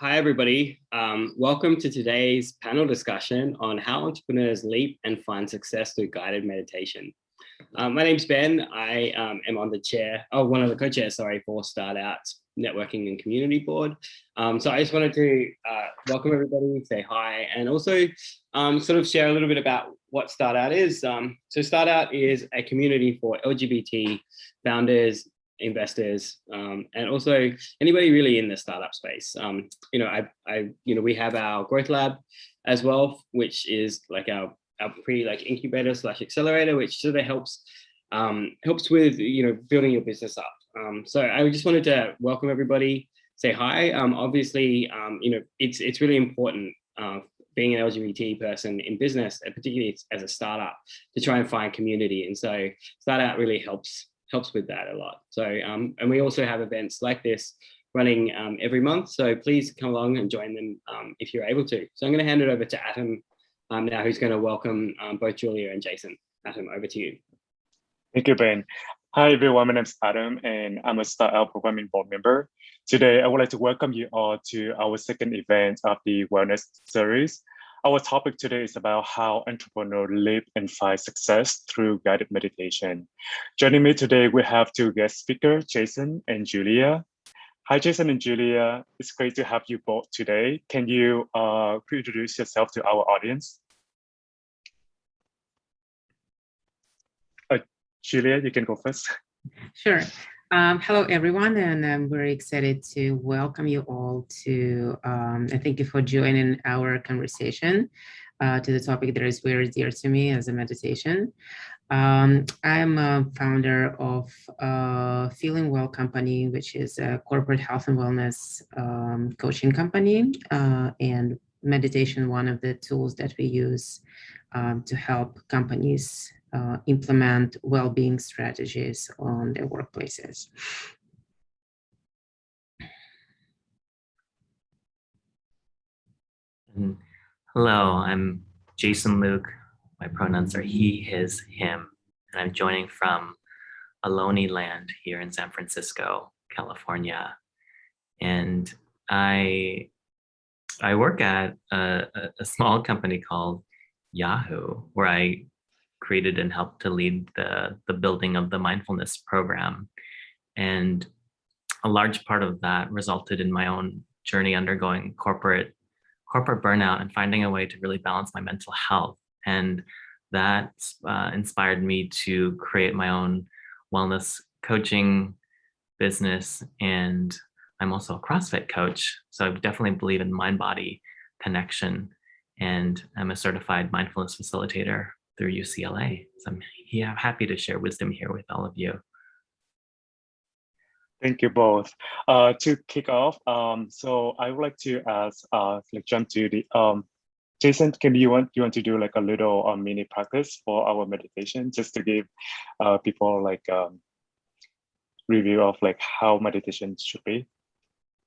Hi, everybody. Welcome to today's panel discussion on how entrepreneurs leap and find success through guided meditation. My name's Ben. I am on one of the co-chairs, for StartOut's Networking and Community Board. So I just wanted to welcome everybody, say hi, and also sort of share a little bit about what StartOut is. So StartOut is a community for LGBT founders, investors, and also anybody really in the startup space. We have our growth lab as well, which is like our incubator / accelerator, which sort of helps with building your business up. So I just wanted to welcome everybody, say hi. Obviously, it's really important being an LGBT person in business, and particularly as a startup, to try and find community. And so StartOut really helps with that a lot. So and we also have events like this running every month. So please come along and join them if you're able to. So I'm going to hand it over to Atom now, who's going to welcome both Julia and Jason. Atom, over to you. Thank you, Ben. Hi, everyone. My name is Adam, and I'm a StartOut Programming Board member. Today, I would like to welcome you all to our second event of the Wellness Series. Our topic today is about how entrepreneurs live and find success through guided meditation. Joining me today, we have two guest speakers, Jason and Julia. Hi, Jason and Julia. It's great to have you both today. Can you introduce yourself to our audience? Julia, you can go first. Sure. Hello, everyone, and I'm very excited to welcome you all to, and thank you for joining our conversation to the topic that is very dear to me as a meditation. I'm a founder of Feeling Well Company, which is a corporate health and wellness coaching company, and meditation, one of the tools that we use to help companies implement well-being strategies on their workplaces. Hello, I'm Jason Luke. My pronouns are he, his, him, and I'm joining from Ohlone land here in San Francisco, California. And I work at a small company called Yahoo, where I created and helped to lead the building of the mindfulness program. And a large part of that resulted in my own journey undergoing corporate burnout and finding a way to really balance my mental health. And that inspired me to create my own wellness coaching business. And I'm also a CrossFit coach. So I definitely believe in mind-body connection. And I'm a certified mindfulness facilitator through UCLA. So I'm happy to share wisdom here with all of you. Thank you both. To kick off, so I would like to ask, jump to the Jason. You want to do like a little mini practice for our meditation, just to give people like review of like how meditation should be?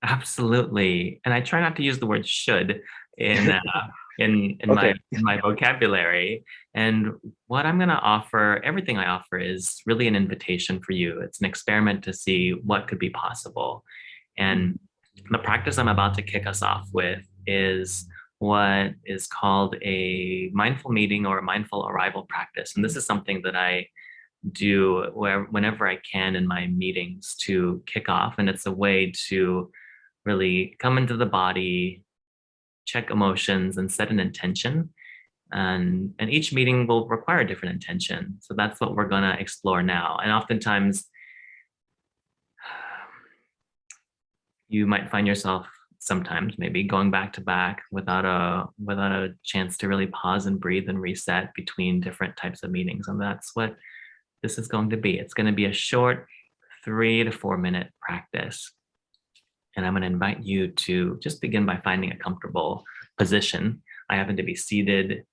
Absolutely, and I try not to use the word "should" in Okay. my vocabulary. And what I'm going to offer, everything I offer, is really an invitation for you. It's an experiment to see what could be possible. And the practice I'm about to kick us off with is what is called a mindful meeting or a mindful arrival practice. And this is something that I do whenever I can in my meetings to kick off. And it's a way to really come into the body, check emotions, and set an intention. And each meeting will require a different intention. So that's what we're going to explore now. And oftentimes, you might find yourself sometimes maybe going back to back without a chance to really pause and breathe and reset between different types of meetings. And that's what this is going to be. It's going to be a short 3 to 4 minute practice. And I'm going to invite you to just begin by finding a comfortable position. I happen to be seated.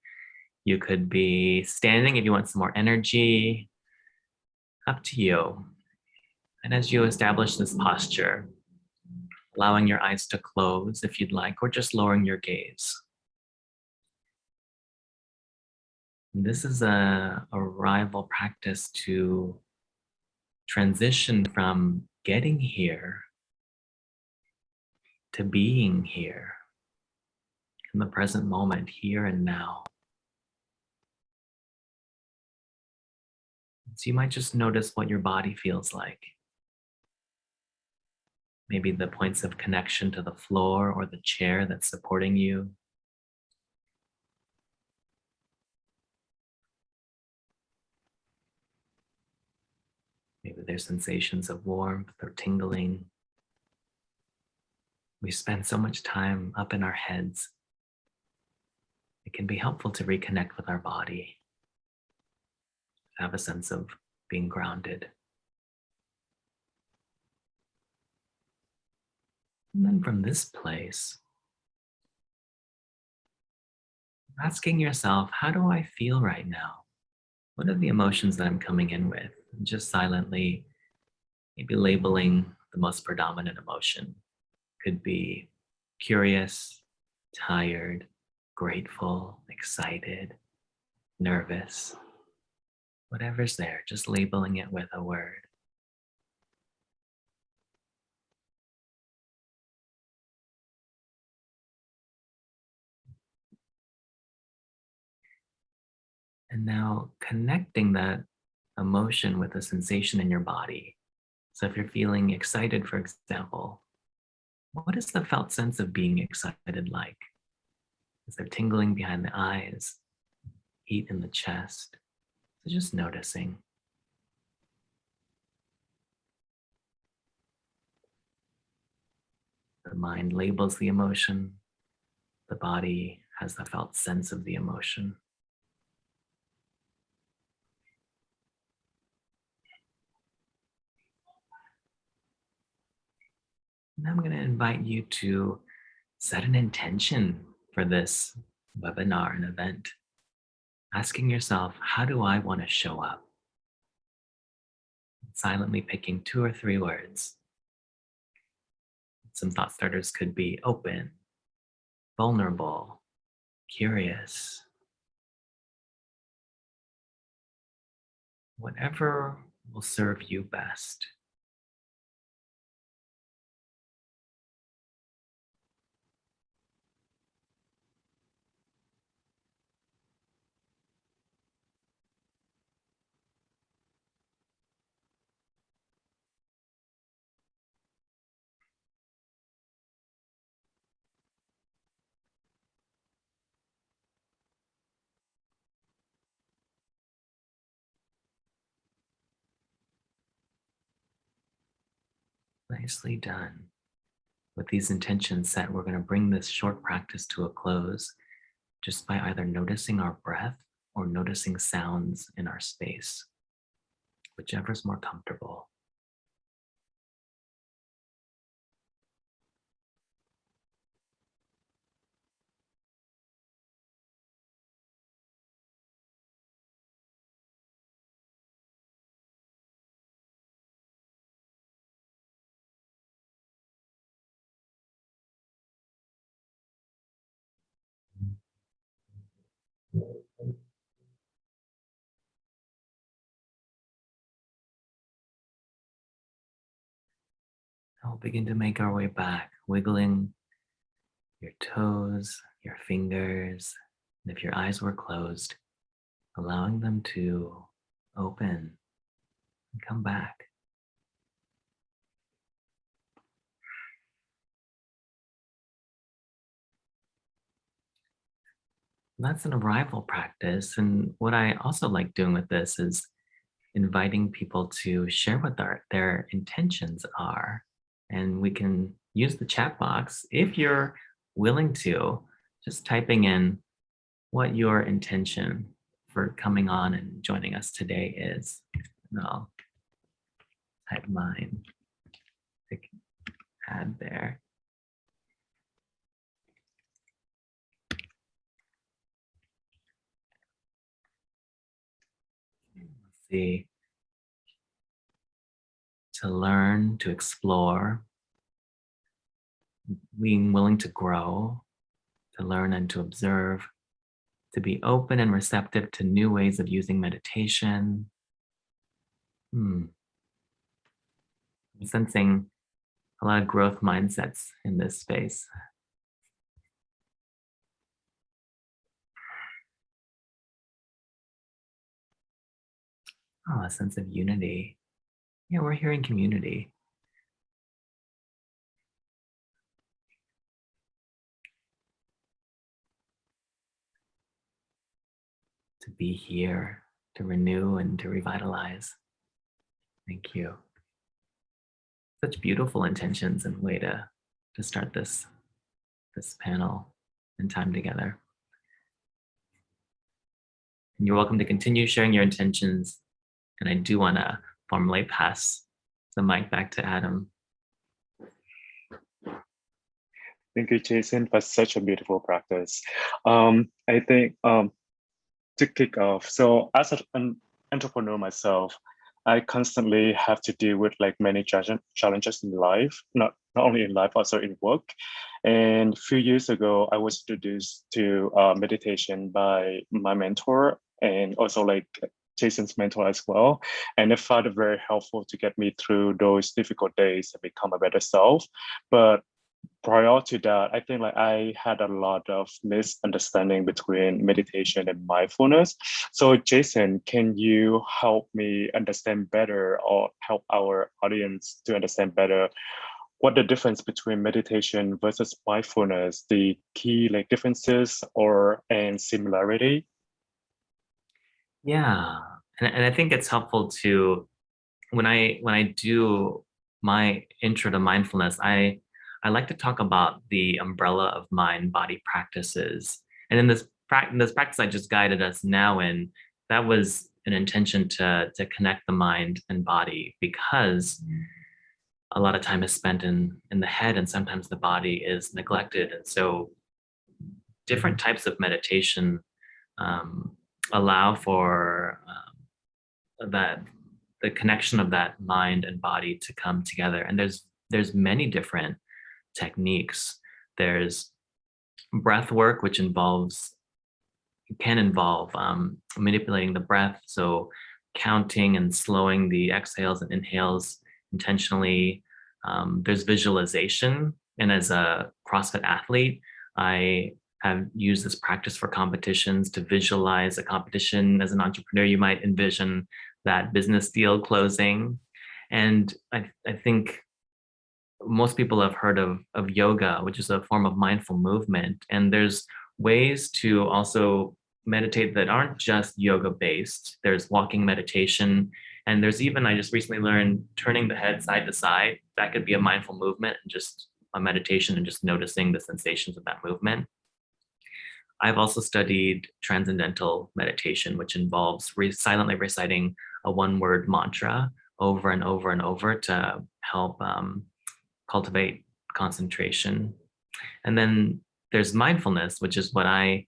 You could be standing if you want some more energy. Up to you. And as you establish this posture, allowing your eyes to close if you'd like, or just lowering your gaze. And this is a arrival practice to transition from getting here to being here in the present moment, here and now. So you might just notice what your body feels like. Maybe the points of connection to the floor or the chair that's supporting you. Maybe there's sensations of warmth or tingling. We spend so much time up in our heads. It can be helpful to reconnect with our body, have a sense of being grounded. And then from this place, asking yourself, how do I feel right now? What are the emotions that I'm coming in with? And just silently, maybe labeling the most predominant emotion. Could be curious, tired, grateful, excited, nervous. Whatever's there, just labeling it with a word. And now connecting that emotion with a sensation in your body. So if you're feeling excited, for example, what is the felt sense of being excited like? Is there tingling behind the eyes, heat in the chest? So just noticing. The mind labels the emotion. The body has the felt sense of the emotion. And I'm going to invite you to set an intention for this webinar and event. Asking yourself, how do I want to show up? Silently picking 2 or 3 words. Some thought starters could be open, vulnerable, curious. Whatever will serve you best. Nicely done. With these intentions set, we're going to bring this short practice to a close just by either noticing our breath or noticing sounds in our space, whichever is more comfortable. Now we'll begin to make our way back, wiggling your toes, your fingers, and if your eyes were closed, allowing them to open and come back. That's an arrival practice. And what I also like doing with this is inviting people to share what their intentions are. And we can use the chat box if you're willing to, just typing in what your intention for coming on and joining us today is. And I'll type mine, click add there. Let's see. To learn, to explore, being willing to grow, to learn and to observe, to be open and receptive to new ways of using meditation. I'm sensing a lot of growth mindsets in this space. Oh, a sense of unity. Yeah, we're here in community. To be here, to renew and to revitalize. Thank you. Such beautiful intentions and way to start this panel and time together. And you're welcome to continue sharing your intentions. And I do want to formally pass the mic back to Adam. Thank you, Jason, for such a beautiful practice. I think to kick off, so as an entrepreneur myself, I constantly have to deal with like many challenges in life, not only in life, also in work. And a few years ago, I was introduced to meditation by my mentor and also like Jason's mentor as well. And I found it very helpful to get me through those difficult days and become a better self. But prior to that, I think like I had a lot of misunderstanding between meditation and mindfulness. So Jason, can you help me understand better or help our audience to understand better what the difference between meditation versus mindfulness, the key like differences and similarity? Yeah, and I think it's helpful to, when I do my intro to mindfulness, I like to talk about the umbrella of mind-body practices. And in this practice I just guided us now in, that was an intention to connect the mind and body, because a lot of time is spent in the head and sometimes the body is neglected. And so different types of meditation allow for that the connection of that mind and body to come together. And there's many different techniques. There's breath work, which can involve manipulating the breath, so counting and slowing the exhales and inhales intentionally. There's visualization, and as a CrossFit athlete, I have used this practice for competitions to visualize a competition. As an entrepreneur, you might envision that business deal closing. And I think most people have heard of yoga, which is a form of mindful movement. And there's ways to also meditate that aren't just yoga based. There's walking meditation. And there's even, I just recently learned, turning the head side to side. That could be a mindful movement and just a meditation and just noticing the sensations of that movement. I've also studied transcendental meditation, which involves silently reciting a one-word mantra over and over and over to help cultivate concentration. And then there's mindfulness, which is what I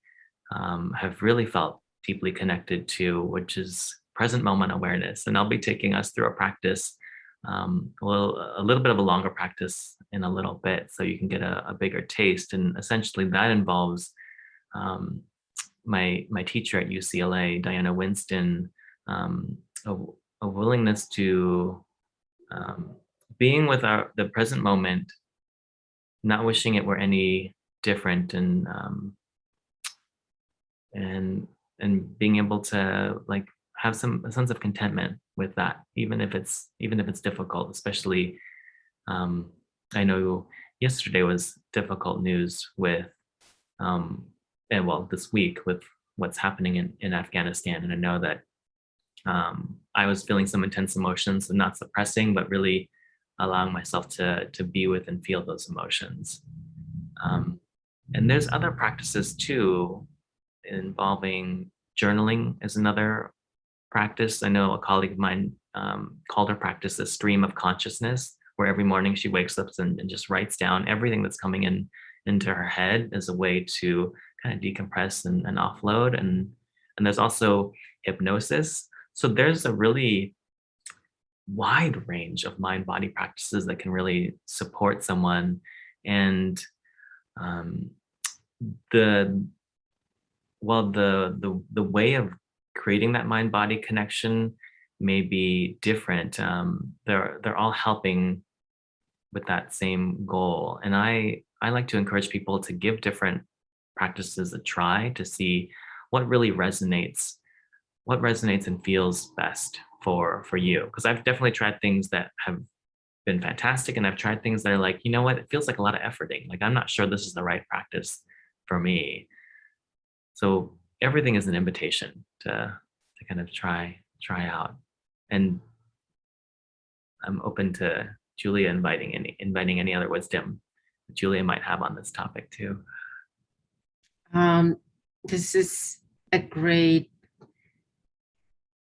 have really felt deeply connected to, which is present moment awareness. And I'll be taking us through a practice, a little bit of a longer practice in a little bit, so you can get a bigger taste. And essentially that involves my teacher at UCLA, Diana Winston, a willingness to being with the present moment, not wishing it were any different, and being able to like have a sense of contentment with that, even if it's difficult. Especially, I know yesterday was difficult news with and well, this week with what's happening in Afghanistan. And I know that I was feeling some intense emotions, and not suppressing, but really allowing myself to be with and feel those emotions. And there's other practices too, involving journaling is another practice. I know a colleague of mine called her practice a stream of consciousness, where every morning she wakes up and just writes down everything that's coming into her head as a way to kind of decompress and offload. And there's also hypnosis. So there's a really wide range of mind-body practices that can really support someone. And the way of creating that mind-body connection may be different. They're all helping with that same goal. And I like to encourage people to give different practices a try to see what really resonates and feels best for you. Because I've definitely tried things that have been fantastic, and I've tried things that are like, you know what, it feels like a lot of efforting. Like, I'm not sure this is the right practice for me. So everything is an invitation to kind of try out. And I'm open to Julia inviting any other wisdom that Julia might have on this topic too. This is a great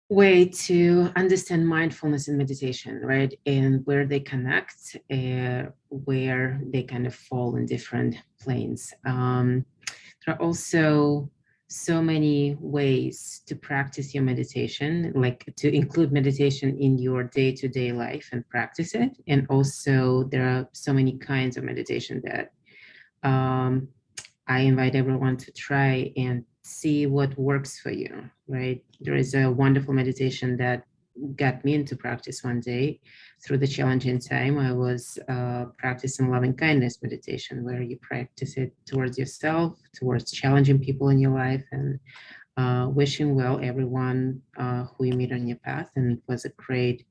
way to understand mindfulness and meditation, right? And where they connect, where they kind of fall in different planes. There are also so many ways to practice your meditation, like to include meditation in your day-to-day life and practice it. And also there are so many kinds of meditation that I invite everyone to try and see what works for you, right? There is a wonderful meditation that got me into practice one day through the challenging time. I was practicing loving kindness meditation, where you practice it towards yourself, towards challenging people in your life, and wishing well everyone who you meet on your path. And it was a great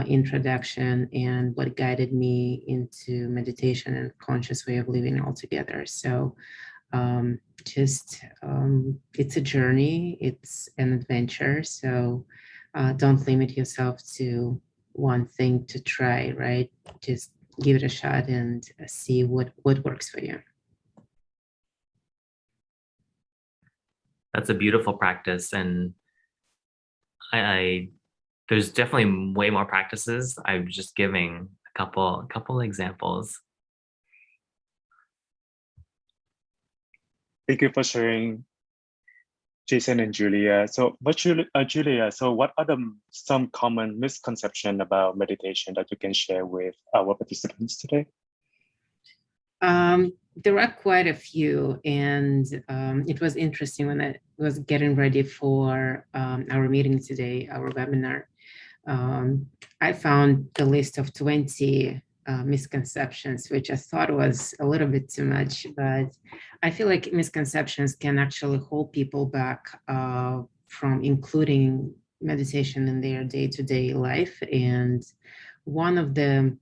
introduction and what guided me into meditation and conscious way of living altogether. So it's a journey, it's an adventure. So don't limit yourself to one thing to try, right? Just give it a shot and see what works for you. That's a beautiful practice. And I there's definitely way more practices. I'm just giving a couple examples. Thank you for sharing, Jason and Julia. So, Julia, so what are some common misconceptions about meditation that you can share with our participants today? There are quite a few, and it was interesting when I was getting ready for our meeting today, our webinar. I found the list of 20 misconceptions, which I thought was a little bit too much, but I feel like misconceptions can actually hold people back from including meditation in their day-to-day life. And one of the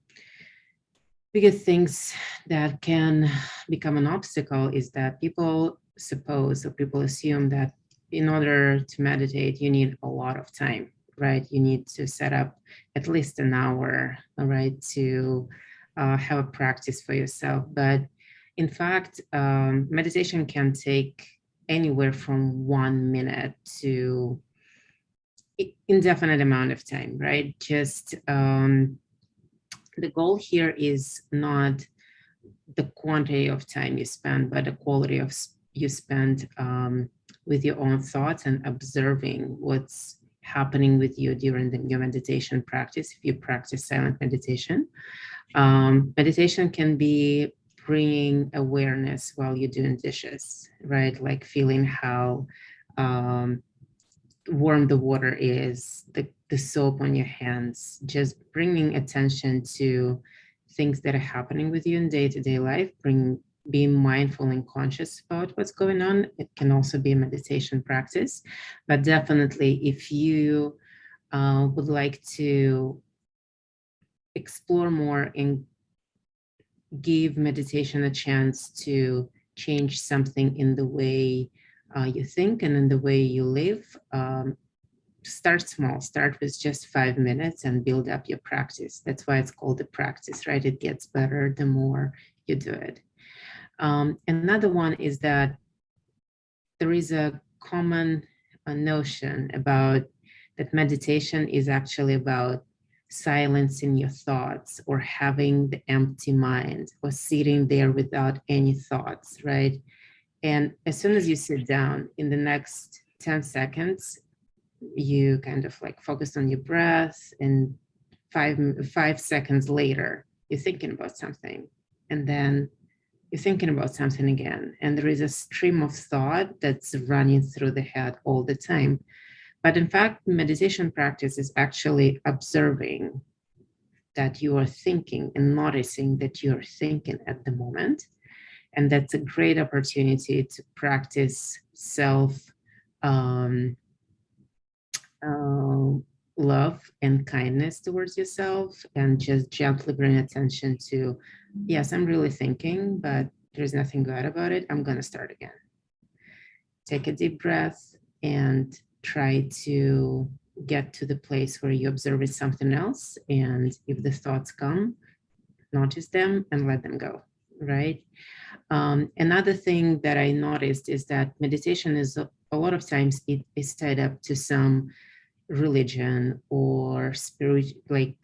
biggest things that can become an obstacle is that people assume that in order to meditate, you need a lot of time, right? You need to set up at least an hour, right, to have a practice for yourself. But in fact, meditation can take anywhere from 1 minute to indefinite amount of time, right? Just the goal here is not the quantity of time you spend, but the quality of you spend with your own thoughts and observing what's happening with you during your meditation practice. If you practice silent meditation, meditation can be bringing awareness while you're doing dishes, right? Like feeling how warm the water is, the soap on your hands, just bringing attention to things that are happening with you in day-to-day life, being mindful and conscious about what's going on. It can also be a meditation practice, but definitely if you would like to explore more and give meditation a chance to change something in the way you think and in the way you live, start small. Start with just 5 minutes and build up your practice. That's why it's called a practice, right? It gets better the more you do it. Another one is that there is a common notion about that meditation is actually about silencing your thoughts or having the empty mind or sitting there without any thoughts, right? And as soon as you sit down, in the next 10 seconds, you kind of like focus on your breath, and 5 seconds later, you're thinking about something. And then you're thinking about something again. And there is a stream of thought that's running through the head all the time. But in fact, meditation practice is actually observing that you are thinking and noticing that you're thinking at the moment. And that's a great opportunity to practice self love and kindness towards yourself, and just gently bring attention to, yes, I'm really thinking, but there's nothing good about it. I'm going to start again. Take a deep breath and try to get to the place where you observe it's something else. And if the thoughts come, notice them and let them go, right? Another thing that I noticed is that meditation is a lot of times it is tied up to some religion or spirit, like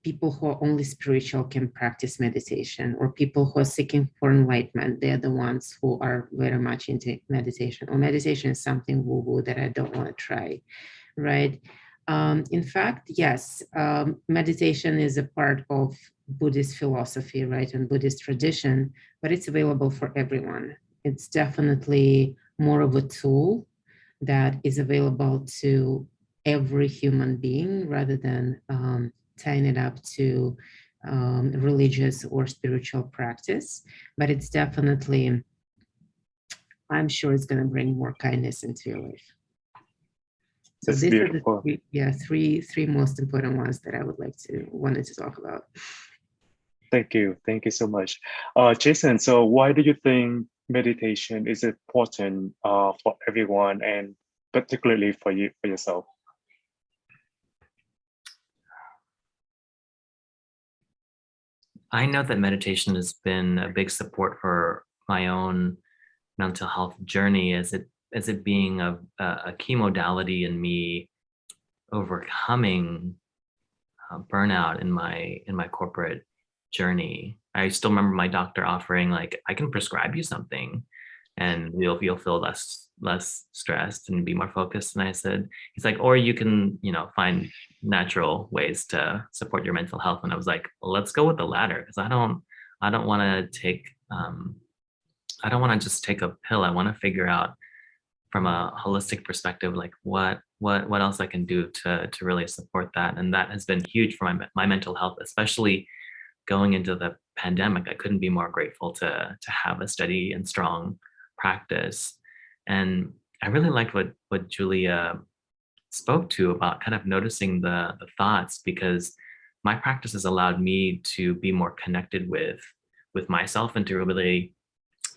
people who are only spiritual can practice meditation, or people who are seeking for enlightenment. They're the ones who are very much into meditation, or meditation is something woo-woo that I don't want to try, right? In fact, yes, meditation is a part of Buddhist philosophy, right, and Buddhist tradition, but it's available for everyone. It's definitely more of a tool that is available to every human being, rather than tying it up to religious or spiritual practice. But it's definitely, I'm sure it's going to bring more kindness into your life. So That's these beautiful. are the three most important ones that I wanted to talk about. Thank you so much, Jason. So why do you think meditation is important for everyone, and particularly for yourself? I know that meditation has been a big support for my own mental health journey, as it being a key modality in me overcoming burnout in my corporate journey. I still remember my doctor offering, like, I can prescribe you something and you'll feel less stressed and be more focused. And I said, he's like, or you can, find natural ways to support your mental health. And I was like, well, let's go with the latter, because I don't want to take I don't want to just take a pill. I want to figure out from a holistic perspective, like what else I can do to really support that. And that has been huge for my mental health, especially going into the pandemic. I couldn't be more grateful to have a steady and strong practice. And I really liked what Julia spoke to about kind of noticing the thoughts, because my practice has allowed me to be more connected with myself, and to really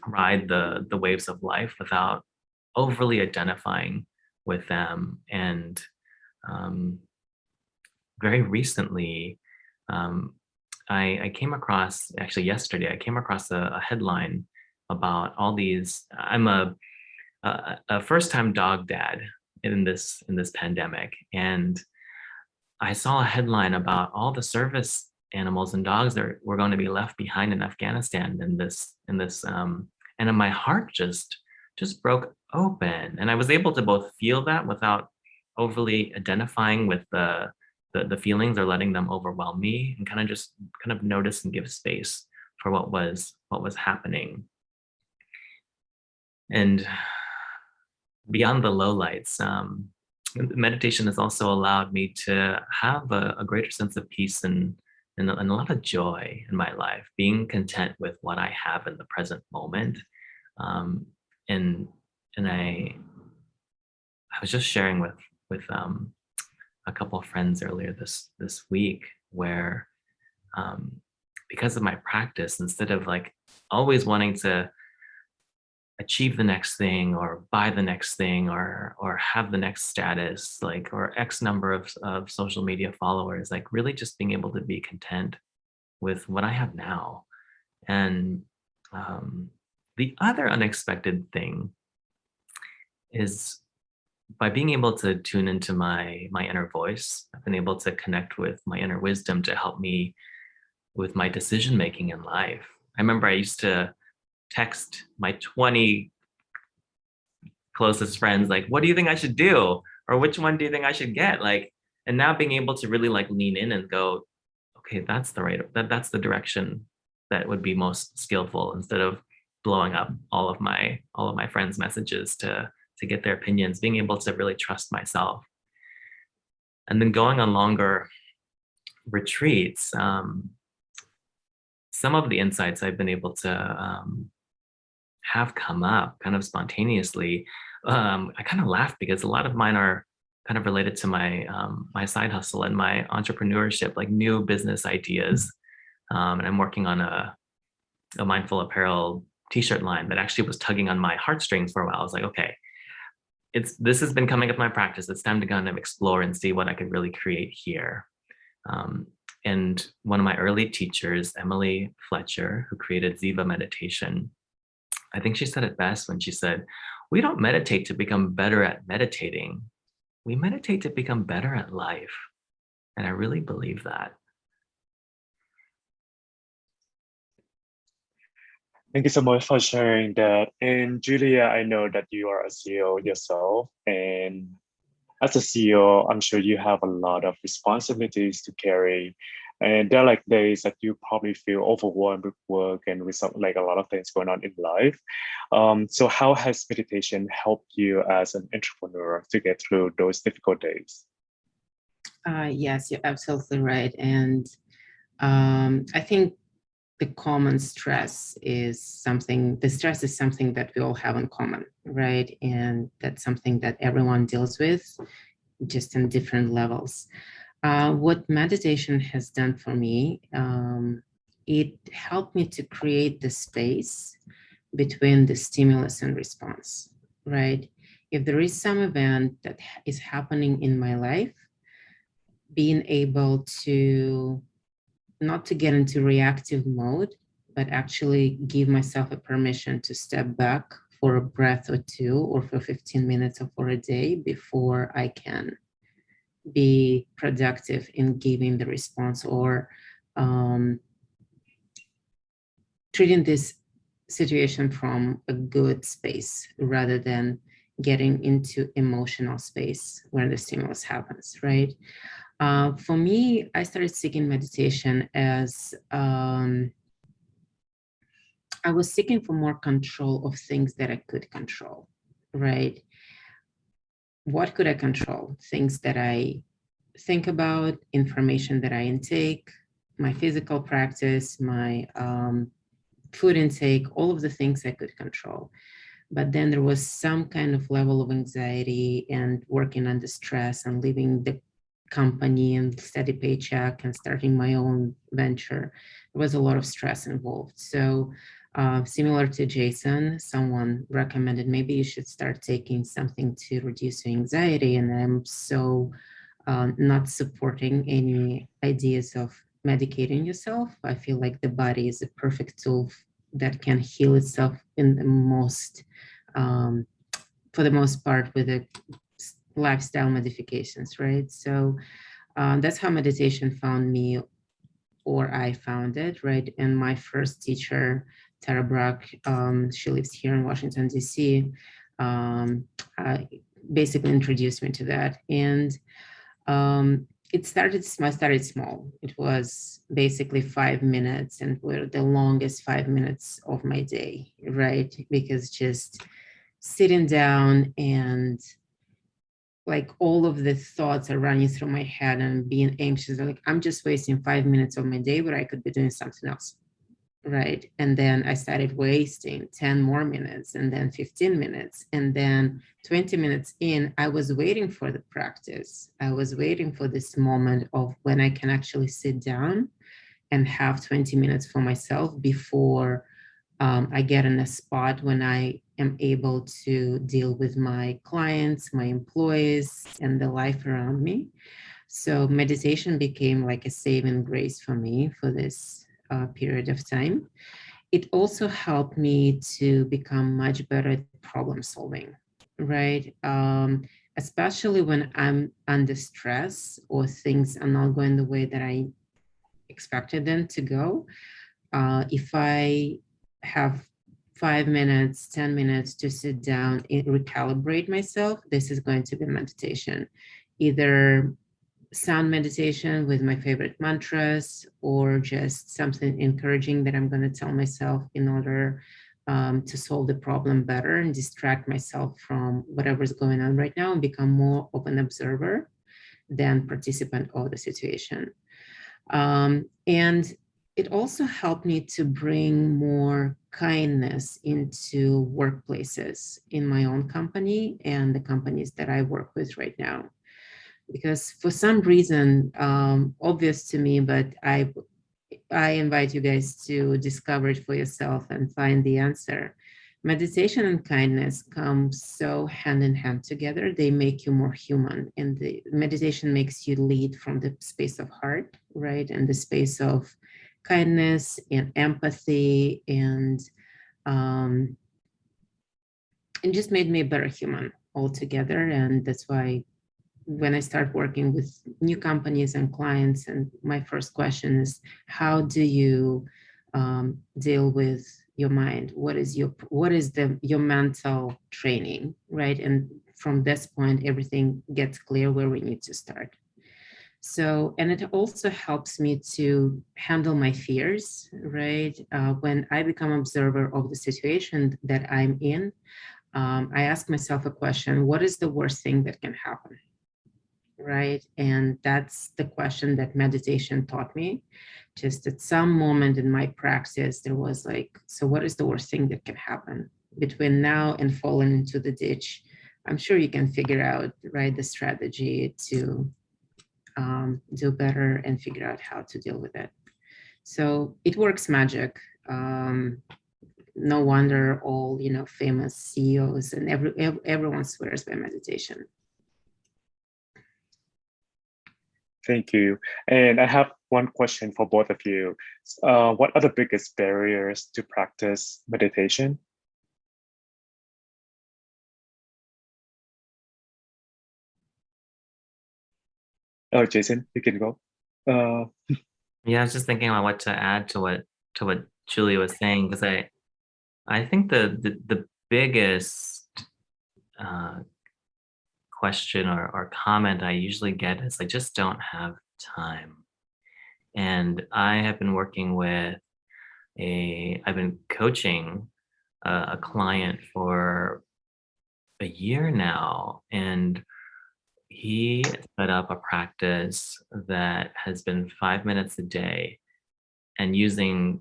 ride the waves of life without overly identifying with them. And very recently, I came across, actually yesterday, I came across a headline about all these. I'm a first-time dog dad in this pandemic, and I saw a headline about all the service animals and dogs that were going to be left behind in Afghanistan in this and then my heart just broke open, and I was able to both feel that without overly identifying with the feelings or letting them overwhelm me, and kind of notice and give space for what was happening. And beyond the lowlights, meditation has also allowed me to have a greater sense of peace and a lot of joy in my life, being content with what I have in the present moment. And I was just sharing with a couple of friends earlier this week, where because of my practice, instead of like always wanting to achieve the next thing or buy the next thing or have the next status, like, or X number of social media followers, like really just being able to be content with what I have now. And the other unexpected thing is, by being able to tune into my inner voice, I've been able to connect with my inner wisdom to help me with my decision making in life. I remember I used to text my 20 closest friends, like, what do you think I should do? Or which one do you think I should get? Like, and now being able to really like lean in and go, okay, that's the direction that would be most skillful, instead of blowing up all of my friends' messages to get their opinions, being able to really trust myself. And then going on longer retreats, some of the insights I've been able to have come up kind of spontaneously. I kind of laugh because a lot of mine are kind of related to my my side hustle and my entrepreneurship, like new business ideas. And I'm working on a mindful apparel t-shirt line that actually was tugging on my heartstrings for a while. I was like, okay, this has been coming up in my practice. It's time to kind of explore and see what I could really create here. And one of my early teachers, Emily Fletcher, who created Ziva meditation, I think she said it best when she said, we don't meditate to become better at meditating. We meditate to become better at life. And I really believe that. Thank you so much for sharing that. And Julia, I know that you are a CEO yourself. And as a CEO, I'm sure you have a lot of responsibilities to carry. And there are like days that you probably feel overwhelmed with work and with like a lot of things going on in life. So how has meditation helped you as an entrepreneur to get through those difficult days? Yes, you're absolutely right. And I think the common stress is something that we all have in common, right? And that's something that everyone deals with, just in different levels. What meditation has done for me, it helped me to create the space between the stimulus and response, right? If there is some event that is happening in my life, being able to not to get into reactive mode, but actually give myself a permission to step back for a breath or two, or for 15 minutes or for a day before I can be productive in giving the response, or treating this situation from a good space rather than getting into emotional space where the stimulus happens, right? For me, I started seeking meditation as I was seeking for more control of things that I could control, right? What could I control? Things that I think about, information that I intake, my physical practice, my food intake, all of the things I could control. But then there was some kind of level of anxiety and working under stress and leaving the company and steady paycheck and starting my own venture. There was a lot of stress involved. So similar to Jason, someone recommended maybe you should start taking something to reduce your anxiety. And I'm so not supporting any ideas of medicating yourself. I feel like the body is a perfect tool that can heal itself in the most, for the most part, with the lifestyle modifications, right? So that's how meditation found me, or I found it, right? And my first teacher, Tara Brock, she lives here in Washington, D.C., basically introduced me to that. And I started small. It was basically 5 minutes, and were the longest 5 minutes of my day, right? Because just sitting down and like all of the thoughts are running through my head and being anxious, like I'm just wasting 5 minutes of my day, but I could be doing something else, right? And then I started wasting 10 more minutes, and then 15 minutes, and then 20 minutes in, I was waiting for the practice. I was waiting for this moment of when I can actually sit down and have 20 minutes for myself before I get in a spot when I am able to deal with my clients, my employees, and the life around me. So meditation became like a saving grace for me for this period of time. It also helped me to become much better at problem solving, right? Especially when I'm under stress or things are not going the way that I expected them to go. If I have 5 minutes, 10 minutes to sit down and recalibrate myself, this is going to be meditation. Either sound meditation with my favorite mantras, or just something encouraging that I'm going to tell myself in order to solve the problem better and distract myself from whatever's going on right now and become more open observer than participant of the situation. And it also helped me to bring more kindness into workplaces in my own company and the companies that I work with right now. Because for some reason, obvious to me, but I invite you guys to discover it for yourself and find the answer. Meditation and kindness come so hand in hand together. They make you more human, and the meditation makes you lead from the space of heart, right? And the space of kindness and empathy, and it just made me a better human altogether. And that's why when I start working with new companies and clients, and my first question is, how do you deal with your mind? What is your mental training, right? And from this point, everything gets clear where we need to start. So, and it also helps me to handle my fears, right? When I become observer of the situation that I'm in, I ask myself a question: what is the worst thing that can happen? Right? And that's the question that meditation taught me. Just at some moment in my practice, there was like, so what is the worst thing that can happen between now and falling into the ditch? I'm sure you can figure out, right, the strategy to do better and figure out how to deal with it. So it works magic. No wonder all, famous CEOs and everyone swears by meditation. Thank you. And I have one question for both of you. What are the biggest barriers to practice meditation? Oh, Jason, you can go. Yeah, I was just thinking about what to add to what Julie was saying, because I think the biggest question or comment I usually get is, I just don't have time. And I have been working with I've been coaching a client for a year now, and he set up a practice that has been 5 minutes a day, and using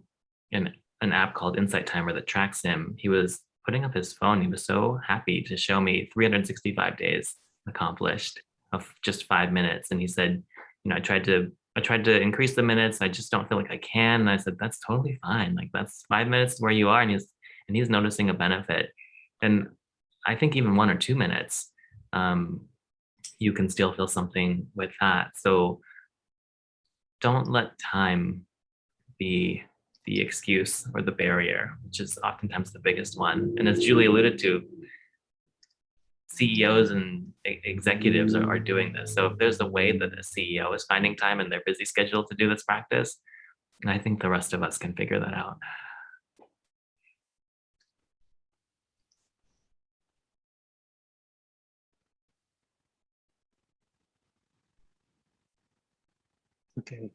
an app called Insight Timer that tracks him. He was putting up his phone. He was so happy to show me 365 days accomplished of just 5 minutes. And he said, I tried to increase the minutes. I just don't feel like I can. And I said, that's totally fine. Like, that's 5 minutes where you are. And he's noticing a benefit. And I think even 1 or 2 minutes, you can still feel something with that. So don't let time be the excuse or the barrier, which is oftentimes the biggest one. And as Julie alluded to, CEOs and executives are doing this. So if there's a way that a CEO is finding time in their busy schedule to do this practice, I think the rest of us can figure that out. Okay.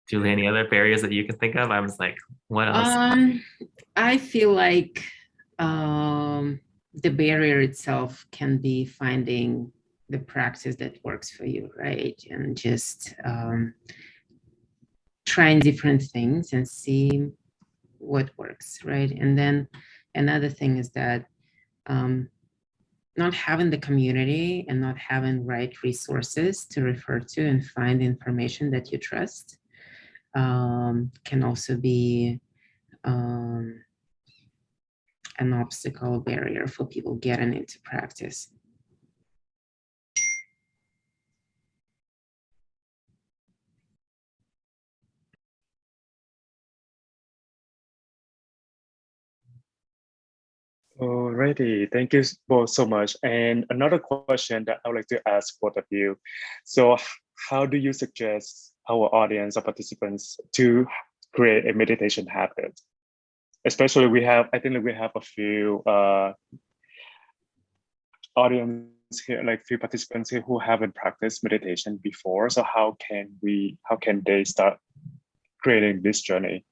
Julie, any other barriers that you can think of? I was like, what else? I feel like the barrier itself can be finding the practice that works for you, right? And just trying different things and see what works, right? And then another thing is that not having the community and not having right resources to refer to and find information that you trust can also be an obstacle barrier for people getting into practice. Alrighty, thank you both so much. And another question that I would like to ask both of you. So how do you suggest our audience or participants to create a meditation habit? Especially I think we have a few audience here, like few participants here who haven't practiced meditation before. So how can they start creating this journey?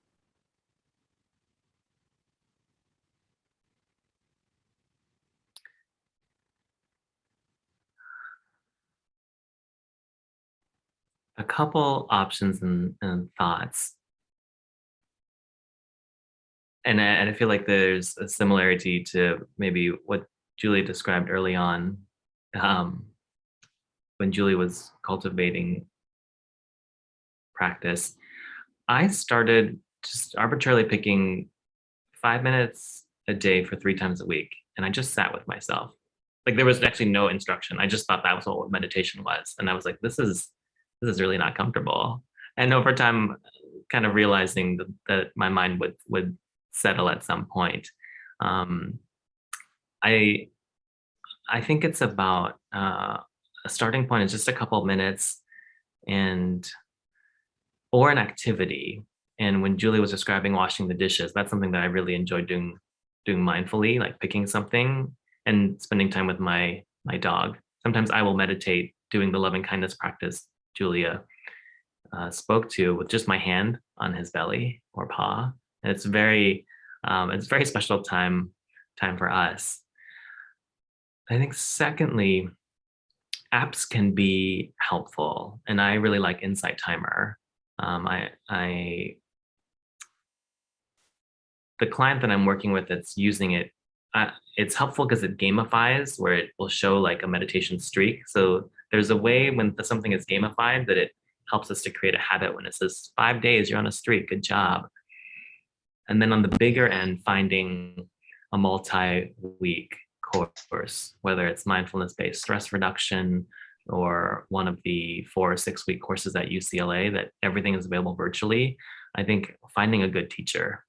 a couple options and thoughts. And I feel like there's a similarity to maybe what Julie described early on, when Julie was cultivating practice. I started just arbitrarily picking 5 minutes a day for 3 times a week. And I just sat with myself. Like there was actually no instruction. I just thought that was what meditation was. And I was like, this is really not comfortable. And over time, kind of realizing that my mind would settle at some point. I think it's about a starting point is just a couple of minutes or an activity. And when Julie was describing washing the dishes, that's something that I really enjoyed doing mindfully, like picking something and spending time with my dog. Sometimes I will meditate doing the loving kindness practice Julia spoke to with just my hand on his belly or paw. And it's very special time for us. I think secondly, apps can be helpful, and I really like Insight Timer. The client that I'm working with that's using it, it's helpful because it gamifies, where it will show like a meditation streak. So there's a way when something is gamified that it helps us to create a habit. When it says 5 days, you're on a streak, good job. And then on the bigger end, finding a multi-week course, whether it's mindfulness-based stress reduction or one of the 4 or 6 week courses at UCLA that everything is available virtually. I think finding a good teacher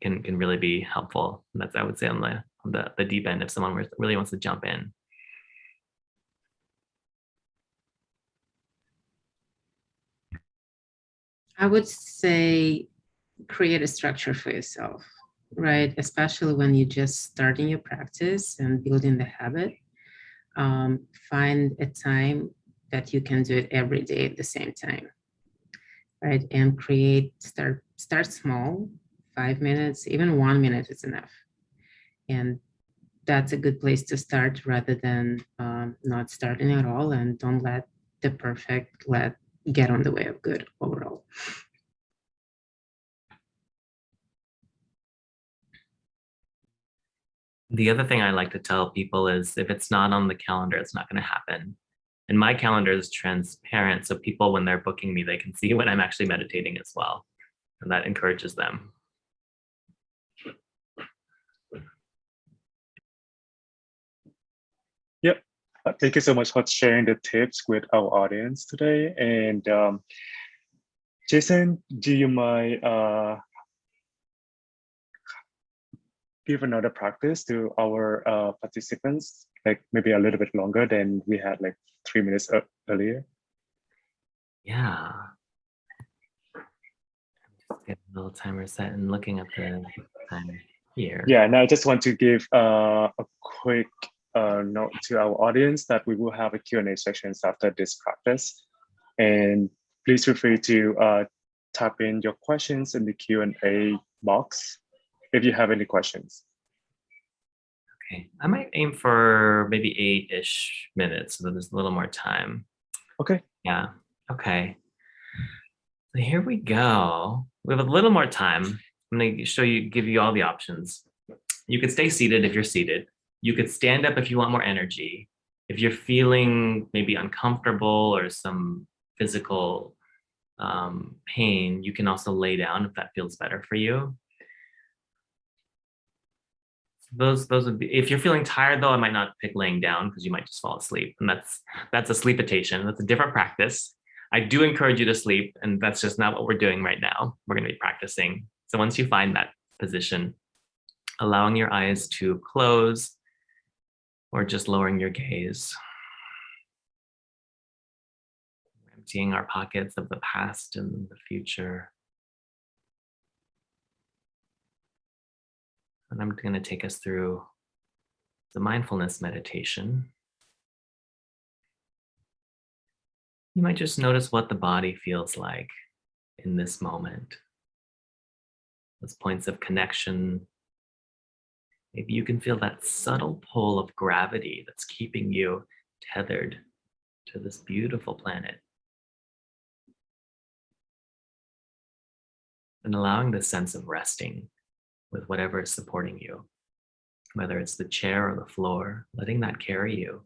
can really be helpful. And that's, I would say, on the deep end if someone really wants to jump in. I would say create a structure for yourself, right? Especially when you're just starting your practice and building the habit. Find a time that you can do it every day at the same time, right? And start small, 5 minutes, even 1 minute is enough. And that's a good place to start rather than not starting at all. And don't let the perfect get on the way of good overall. The other thing I like to tell people is if it's not on the calendar, it's not going to happen. And my calendar is transparent, so people, when they're booking me, they can see when I'm actually meditating as well. And that encourages them. Yep. Thank you so much for sharing the tips with our audience today. And Jason, do you mind give another practice to our participants, like maybe a little bit longer than we had, like 3 minutes earlier? Yeah. Just get a little timer set and looking at the time here. Yeah, and I just want to give a quick note to our audience that we will have a Q&A sessions after this practice. And please feel free to type in your questions in the Q&A box if you have any questions. Okay, I might aim for maybe 8-ish minutes so that there's a little more time. Okay. Yeah, okay. So here we go. We have a little more time. I'm gonna give you all the options. You could stay seated if you're seated. You could stand up if you want more energy. If you're feeling maybe uncomfortable or some physical pain, you can also lay down if that feels better for you. Those would be, if you're feeling tired though, I might not pick laying down because you might just fall asleep. And that's a sleepitation. That's a different practice. I do encourage you to sleep, and that's just not what we're doing right now. We're going to be practicing. So once you find that position, allowing your eyes to close or just lowering your gaze. Emptying our pockets of the past and the future. And I'm going to take us through the mindfulness meditation. You might just notice what the body feels like in this moment. Those points of connection. Maybe you can feel that subtle pull of gravity that's keeping you tethered to this beautiful planet and allowing the sense of resting with whatever is supporting you, whether it's the chair or the floor, letting that carry you.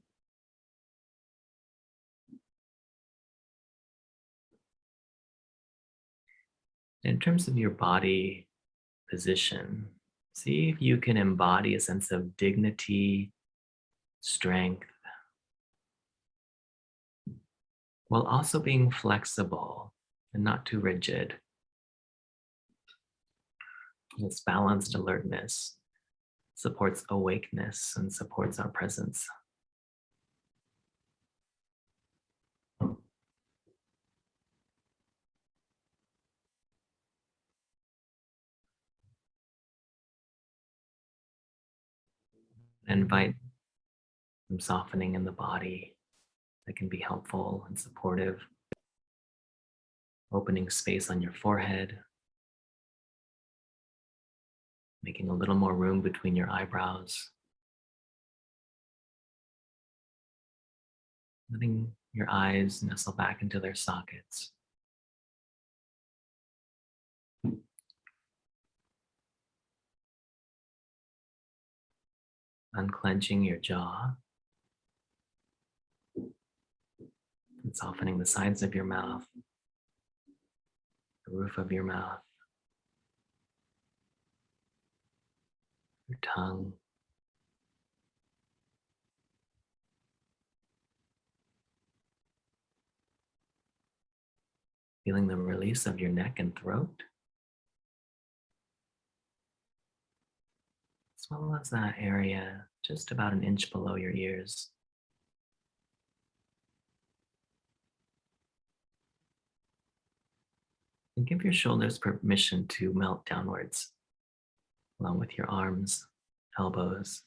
In terms of your body position, see if you can embody a sense of dignity, strength, while also being flexible and not too rigid. This balanced alertness supports awakeness and supports our presence. Invite some softening in the body that can be helpful and supportive. Opening space on your forehead, making a little more room between your eyebrows. Letting your eyes nestle back into their sockets. Unclenching your jaw and softening the sides of your mouth, the roof of your mouth, your tongue. Feeling the release of your neck and throat, as well as that area just about an inch below your ears. And give your shoulders permission to melt downwards, along with your arms, elbows,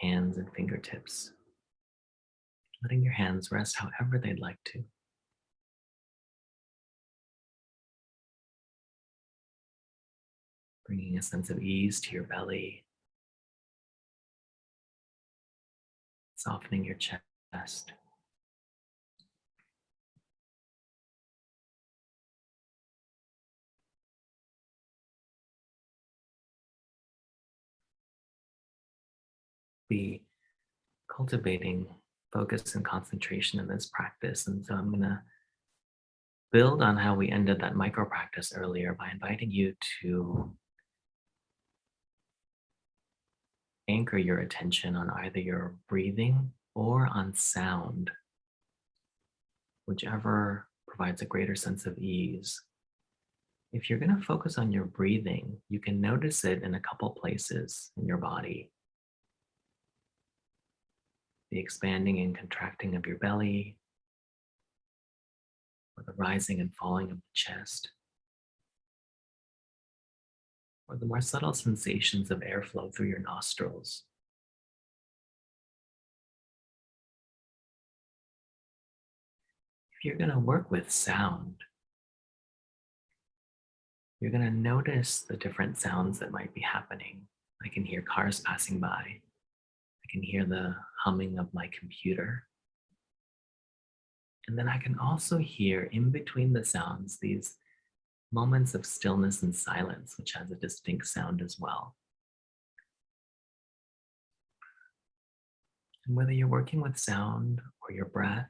hands, and fingertips. Letting your hands rest however they'd like to. Bringing a sense of ease to your belly. Softening your chest. Be cultivating focus and concentration in this practice. And so I'm going to build on how we ended that micro practice earlier by inviting you to anchor your attention on either your breathing or on sound, whichever provides a greater sense of ease. If you're going to focus on your breathing, you can notice it in a couple places in your body. The expanding and contracting of your belly, or the rising and falling of the chest, or the more subtle sensations of airflow through your nostrils. If you're going to work with sound, you're going to notice the different sounds that might be happening. I can hear cars passing by. I can hear the humming of my computer. And then I can also hear in between the sounds these moments of stillness and silence, which has a distinct sound as well. And whether you're working with sound or your breath,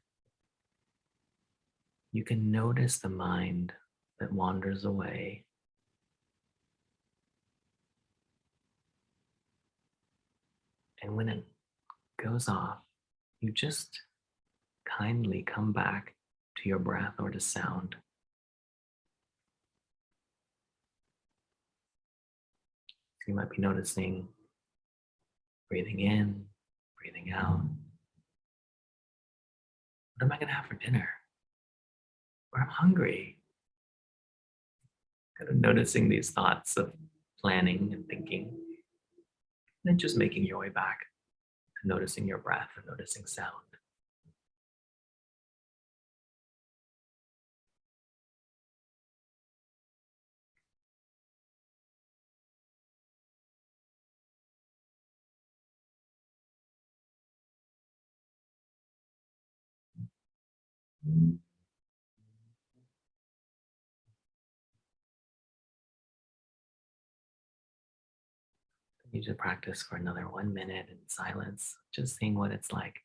you can notice the mind that wanders away. And when it goes off, you just kindly come back to your breath or to sound. You might be noticing breathing in, breathing out. What am I going to have for dinner? Or I'm hungry. Kind of noticing these thoughts of planning and thinking, and just making your way back to noticing your breath and noticing sound. You to practice for another 1 minute in silence, just seeing what it's like.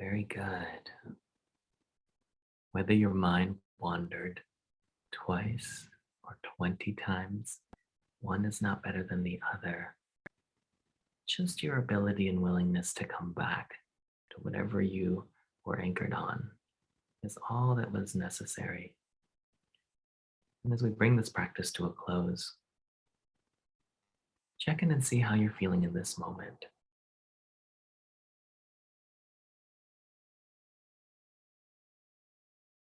Very good. Whether your mind wandered twice or 20 times, one is not better than the other. Just your ability and willingness to come back to whatever you were anchored on is all that was necessary. And as we bring this practice to a close, check in and see how you're feeling in this moment.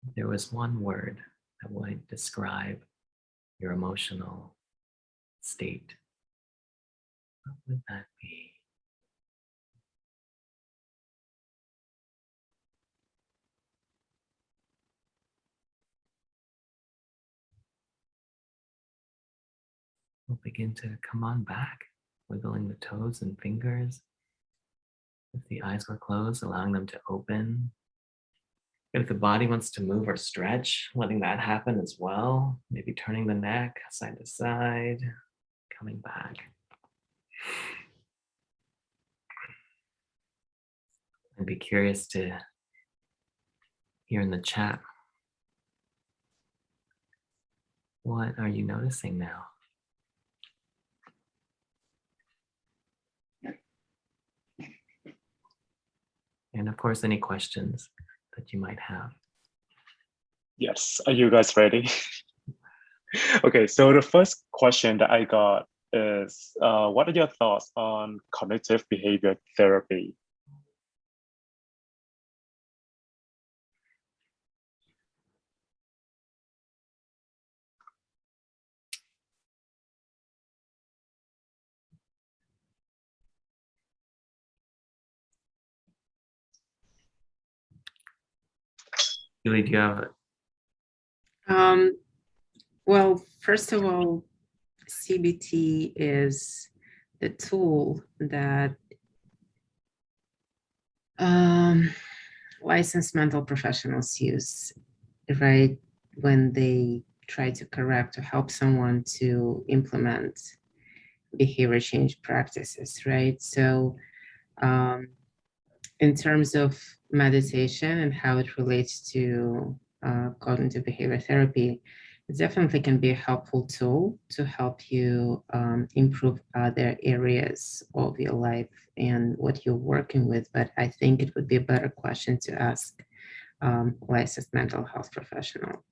If there was one word that would describe your emotional state, what would that be? We'll begin to come on back, wiggling the toes and fingers. If the eyes were closed, allowing them to open. If the body wants to move or stretch, letting that happen as well. Maybe turning the neck side to side, coming back. I'd be curious to hear in the chat, what are you noticing now? And of course, any questions that you might have. Yes, are you guys ready? Okay, so the first question that I got is, what are your thoughts on cognitive behavior therapy? Julie, do you have? Well, first of all, CBT is the tool that licensed mental professionals use, right, when they try to correct or help someone to implement behavior change practices, right? So in terms of meditation and how it relates to cognitive behavior therapy, it definitely can be a helpful tool to help you improve other areas of your life and what you're working with. But I think it would be a better question to ask licensed mental health professional.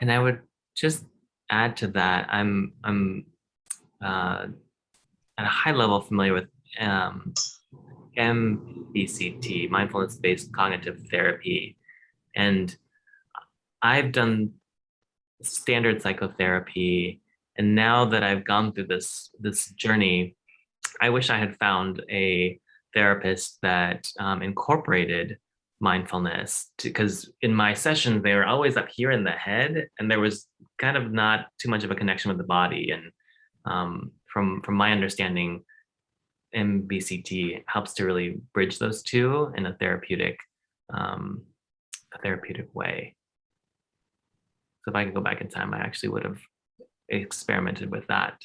And I would just add to that, I'm at a high level familiar with MBCT, mindfulness-based cognitive therapy, and I've done standard psychotherapy, and now that I've gone through this journey, I wish I had found a therapist that incorporated mindfulness, because in my sessions they were always up here in the head, and there was kind of not too much of a connection with the body. And from my understanding, MBCT helps to really bridge those two in a therapeutic way. So if I could go back in time, I actually would have experimented with that.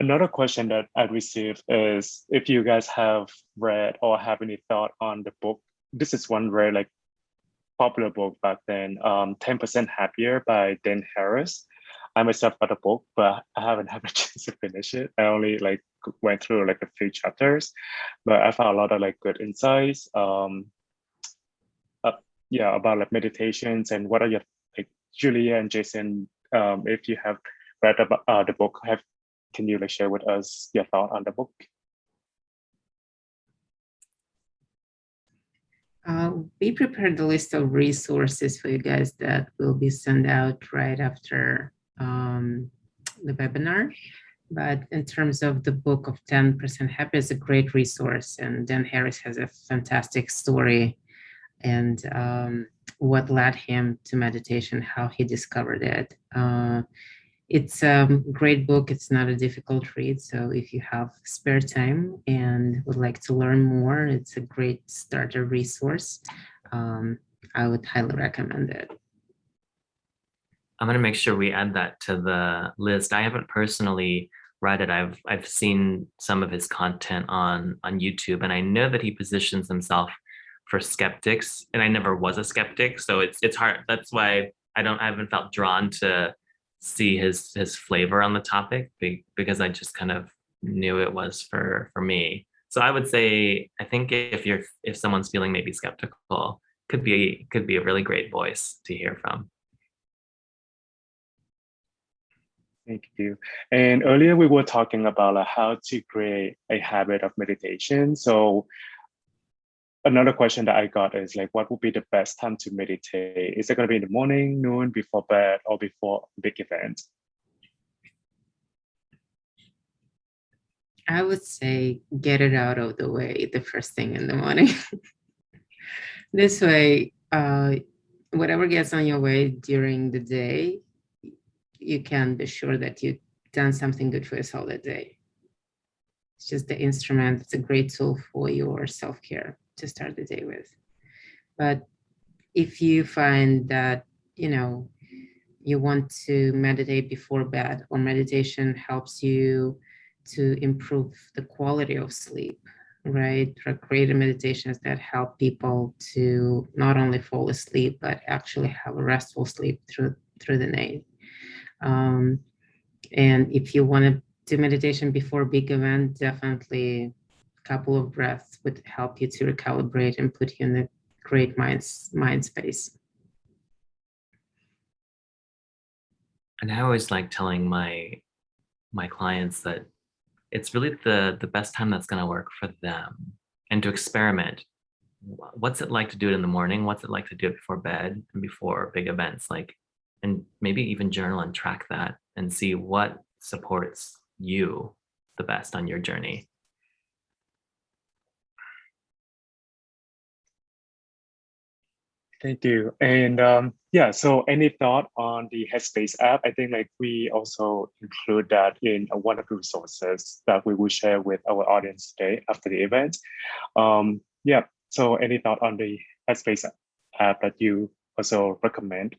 Another question that I received is if you guys have read or have any thought on the book. This is one very like popular book back then, 10% Happier by Dan Harris. I myself got a book, but I haven't had a chance to finish it. I only like went through like a few chapters, but I found a lot of like good insights. Yeah, about like meditations and what are your like Julia and Jason, if you have read about the book, can you like share with us your thought on the book? We prepared the list of resources for you guys that will be sent out right after the webinar. But in terms of the book of 10% Happy, it's a great resource, and Dan Harris has a fantastic story and what led him to meditation, how he discovered it. It's a great book. It's not a difficult read. So if you have spare time and would like to learn more, it's a great starter resource. I would highly recommend it. I'm going to make sure we add that to the list. I haven't personally read it. I've seen some of his content on YouTube, and I know that he positions himself for skeptics, and I never was a skeptic, so it's hard. That's why I haven't felt drawn to see his flavor on the topic, because I just kind of knew it was for me. So I would say, I think if someone's feeling maybe skeptical, could be a really great voice to hear from. Thank you. And earlier we were talking about like, how to create a habit of meditation. So another question that I got is like, what would be the best time to meditate? Is it going to be in the morning, noon, before bed, or before a big event? I would say get it out of the way the first thing in the morning. This way, whatever gets on your way during the day, you can be sure that you've done something good for yourself that day. It's just the instrument. It's a great tool for your self-care to start the day with. But if you find that, you want to meditate before bed, or meditation helps you to improve the quality of sleep, right? There are great meditations that help people to not only fall asleep, but actually have a restful sleep through the night. And if you want to do meditation before a big event, definitely a couple of breaths would help you to recalibrate and put you in a great mind space. And I always like telling my clients that it's really the best time that's going to work for them, and to experiment. What's it like to do it in the morning? What's it like to do it before bed and before big events? And maybe even journal and track that and see what supports you the best on your journey. Thank you. And yeah, so any thought on the Headspace app? I think like we also include that in one of the resources that we will share with our audience today after the event. Yeah, so any thought on the Headspace app that you also recommend?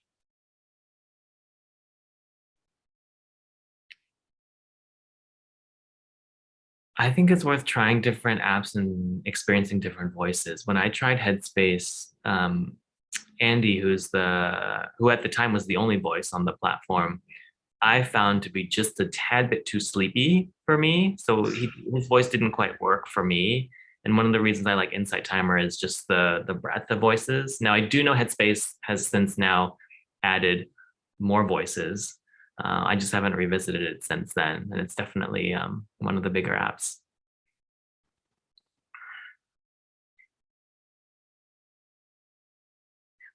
I think it's worth trying different apps and experiencing different voices. When I tried Headspace, Andy, who at the time was the only voice on the platform, I found to be just a tad bit too sleepy for me. So his voice didn't quite work for me. And one of the reasons I like Insight Timer is just the breadth of voices. Now, I do know Headspace has since now added more voices. I just haven't revisited it since then. And it's definitely one of the bigger apps.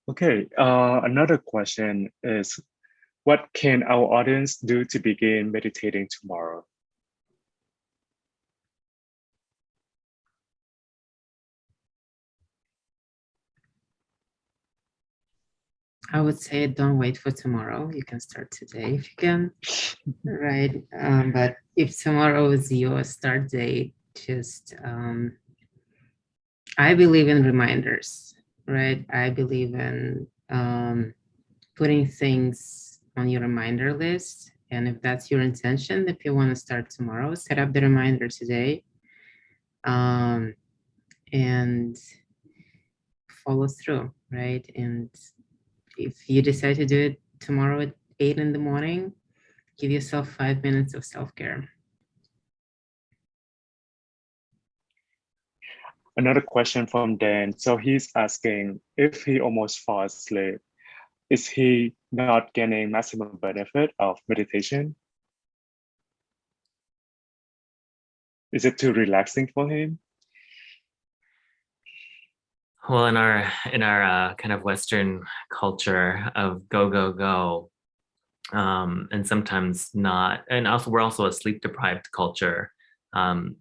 Okay, another question is, what can our audience do to begin meditating tomorrow? I would say don't wait for tomorrow. You can start today if you can, right? But if tomorrow is your start date, just I believe in reminders, right? I believe in putting things on your reminder list And if that's your intention, if you want to start tomorrow, set up the reminder today, and follow through, right? And if you decide to do it tomorrow at 8 in the morning, give yourself 5 minutes of self-care. Another question from Dan. So he's asking, if he almost falls asleep, is he not getting maximum benefit of meditation? Is it too relaxing for him? Well, in our kind of Western culture of go, go, go, and sometimes not, and also we're also a sleep deprived culture.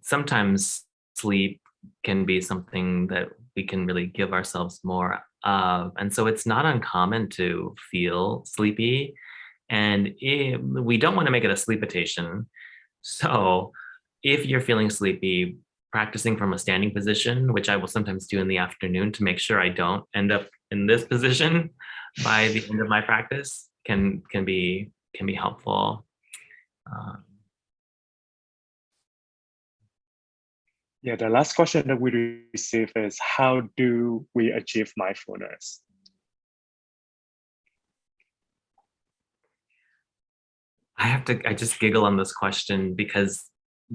Sometimes sleep can be something that we can really give ourselves more of, and so it's not uncommon to feel sleepy, and we don't want to make it a sleepitation. So if you're feeling sleepy, practicing from a standing position, which I will sometimes do in the afternoon to make sure I don't end up in this position by the end of my practice, can be helpful. Yeah, the last question that we received is, how do we achieve mindfulness? I just giggle on this question because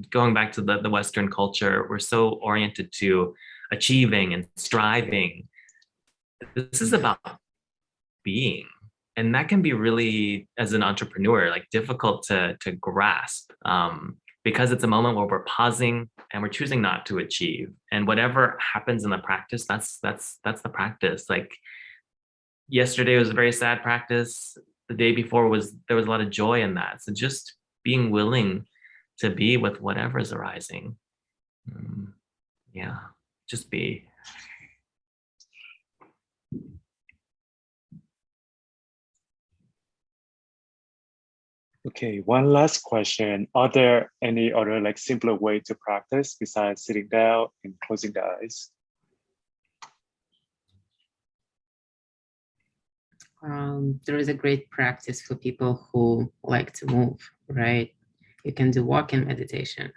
going back to the Western culture, we're so oriented to achieving and striving. This is about being. And that can be really, as an entrepreneur, like difficult to grasp, because it's a moment where we're pausing and we're choosing not to achieve. And whatever happens in the practice, that's the practice. Like yesterday was a very sad practice. The day before there was a lot of joy in that. So just being willing to be with whatever is arising. Yeah, just be. Okay, one last question. Are there any other like simpler way to practice besides sitting down and closing the eyes? There is a great practice for people who like to move, right? You can do walking meditation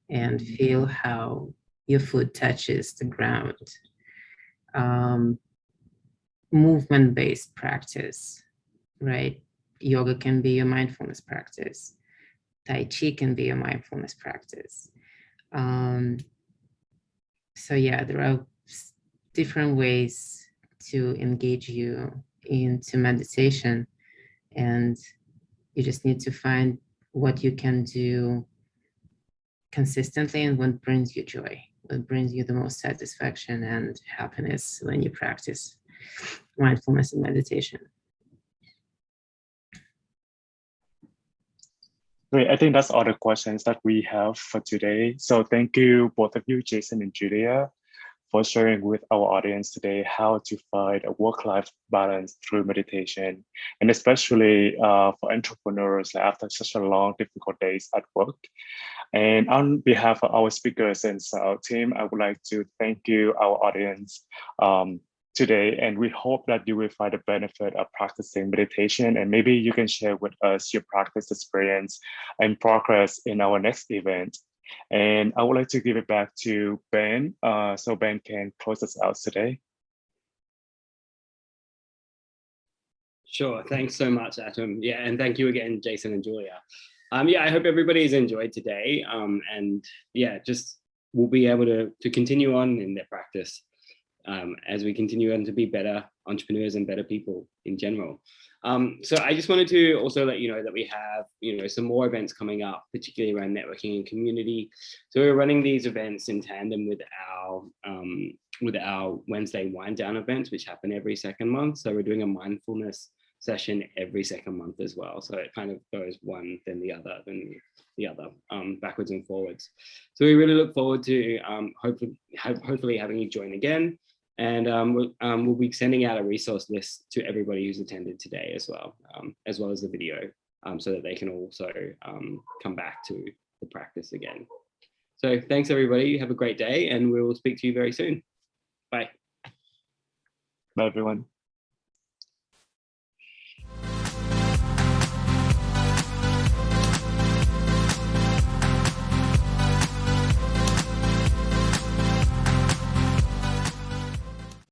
and feel how your foot touches the ground. Movement-based practice, right? Yoga can be your mindfulness practice. Tai Chi can be your mindfulness practice. So yeah, there are different ways to engage you into meditation, and you just need to find what you can do consistently and what brings you joy, what brings you the most satisfaction and happiness when you practice mindfulness and meditation. Great, I think that's all the questions that we have for today. So thank you, both of you, Jason and Julia, for sharing with our audience today how to find a work-life balance through meditation, and especially for entrepreneurs after such a long, difficult days at work. And on behalf of our speakers and our team, I would like to thank you, our audience, today, and we hope that you will find the benefit of practicing meditation, and maybe you can share with us your practice experience and progress in our next event. And I would like to give it back to Ben, so Ben can close us out today. Sure, thanks so much, Atom. Yeah, and thank you again, Jason and Julia. Yeah, I hope everybody's enjoyed today, and yeah, just we'll be able to continue on in their practice as we continue on to be better entrepreneurs and better people in general. So I just wanted to also let you know that we have, some more events coming up, particularly around networking and community. So we're running these events in tandem with our Wednesday wind down events, which happen every second month. So we're doing a mindfulness session every second month as well. So it kind of goes one, then the other, backwards and forwards. So we really look forward to hopefully having you join again. And we'll be sending out a resource list to everybody who's attended today as well as the video, so that they can also come back to the practice again. So thanks, everybody. Have a great day, and we will speak to you very soon. Bye. Bye, everyone.